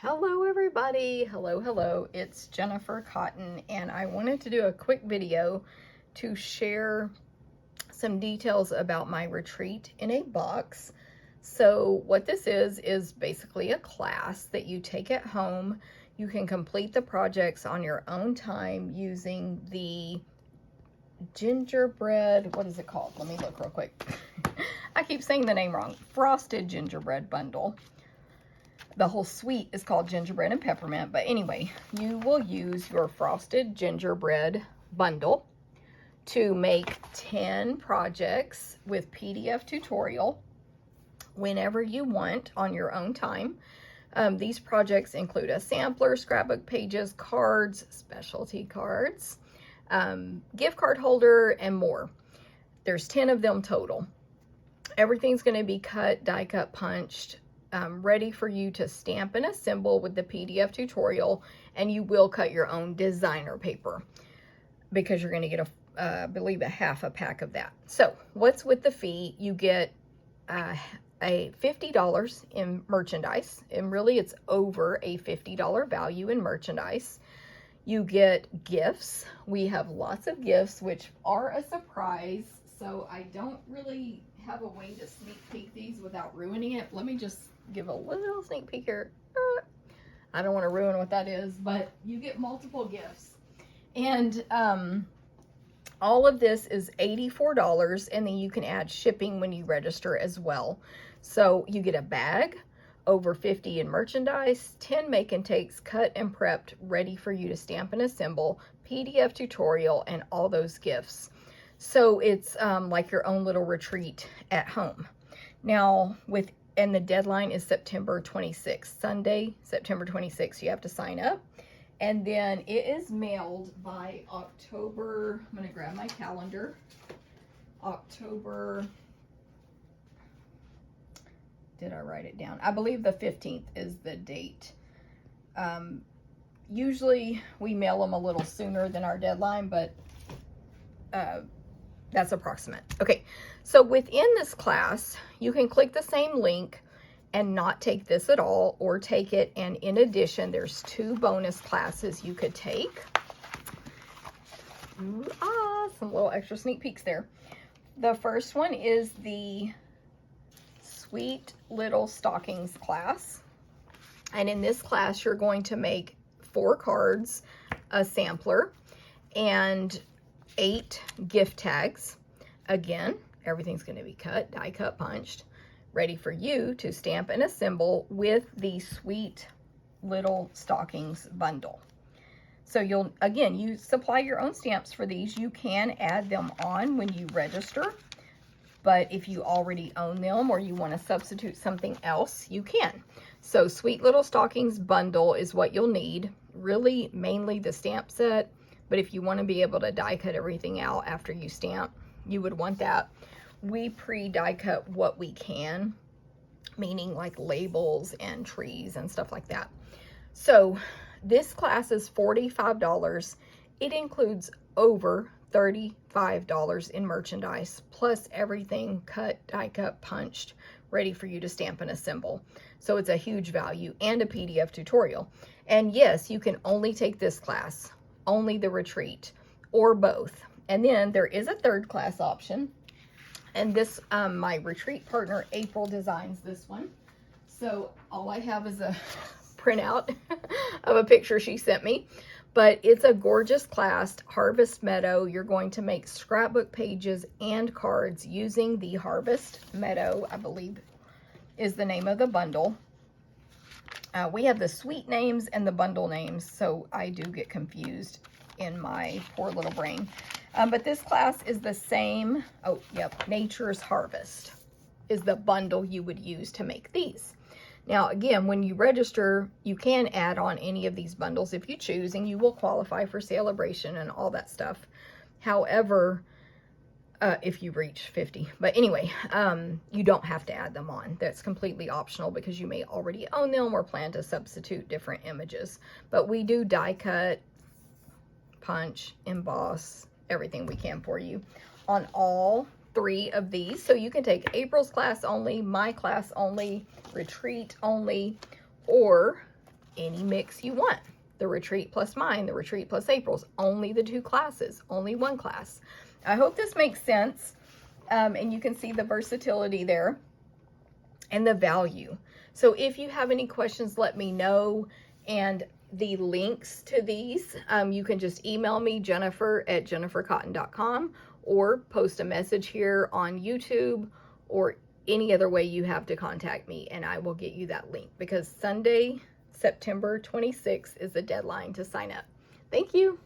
Hello everybody, hello, it's Jennifer Cotton, and I wanted to do a quick video to share some details about my retreat in a box. So what this is basically a class that you take at home. You can complete the projects on your own time using the gingerbread, what is it called? Let me look real quick. I keep saying the name wrong. Frosted Gingerbread Bundle. The whole suite is called Gingerbread and Peppermint, but anyway, you will use your Frosted Gingerbread Bundle to make 10 projects with PDF tutorial whenever you want on your own time. These projects include a sampler, scrapbook pages, cards, specialty cards, gift card holder, and more. There's 10 of them total. Everything's going to be cut, die cut, punched, ready for you to stamp and assemble with the PDF tutorial, and you will cut your own designer paper because you're going to get I believe a half a pack of that. So what's with the fee? You get a $50 in merchandise, and really it's over a $50 value in merchandise. You get gifts. We have lots of gifts which are a surprise, so I don't really have a way to sneak peek these without ruining it. Let me just give a little sneak peek here. I don't want to ruin what that is, but you get multiple gifts. And all of this is $84, and then you can add shipping when you register as well. So you get a bag, over 50 in merchandise, 10 make and takes, cut and prepped, ready for you to stamp and assemble, PDF tutorial, and all those gifts. So it's like your own little retreat at home. Now, and the deadline is September 26th, Sunday, September 26th, you have to sign up. And then it is mailed by October, I'm going to grab my calendar, October, did I write it down? I believe the 15th is the date. Usually we mail them a little sooner than our deadline, but that's approximate. Okay, so within this class, you can click the same link and not take this at all, or take it, and in addition, there's 2 bonus classes you could take. Some little extra sneak peeks there. The first one is the Sweet Little Stockings class. And in this class, you're going to make 4 cards, a sampler, and 8 gift tags. Again, everything's going to be cut, die cut, punched, ready for you to stamp and assemble with the Sweet Little Stockings bundle. So you supply your own stamps for these. You can add them on when you register, but if you already own them or you want to substitute something else, you can. So Sweet Little Stockings bundle is what you'll need. Really, mainly the stamp set, but if you want to be able to die cut everything out after you stamp, you would want that. We pre-die cut what we can, meaning like labels and trees and stuff like that. So this class is $45. It includes over $35 in merchandise, plus everything cut, die cut, punched, ready for you to stamp and assemble. So it's a huge value, and a PDF tutorial. And yes, you can only take this class, only the retreat, or both. And then there is a 3rd class option. And this, my retreat partner, April, designs this one. So all I have is a printout of a picture she sent me. But it's a gorgeous class, Harvest Meadow. You're going to make scrapbook pages and cards using the Harvest Meadow, I believe is the name of the bundle. We have the suite names and the bundle names, so I do get confused in my poor little brain. But this class is the same. Oh, yep. Nature's Harvest is the bundle you would use to make these. Now, again, when you register, you can add on any of these bundles if you choose, and you will qualify for celebration and all that stuff. However, if you reach 50. But anyway, you don't have to add them on. That's completely optional because you may already own them or plan to substitute different images. But we do die cut, punch, emboss, everything we can for you on all 3 of these. So you can take April's class only, my class only, retreat only, or any mix you want. The retreat plus mine, the retreat plus April's, only the 2 classes, only 1 class. I hope this makes sense. And you can see the versatility there and the value. So if you have any questions, let me know. And the links to these, you can just email me, jennifer@jennifercotton.com, or post a message here on YouTube, or any other way you have to contact me, and I will get you that link, because Sunday, September 26th is the deadline to sign up. Thank you.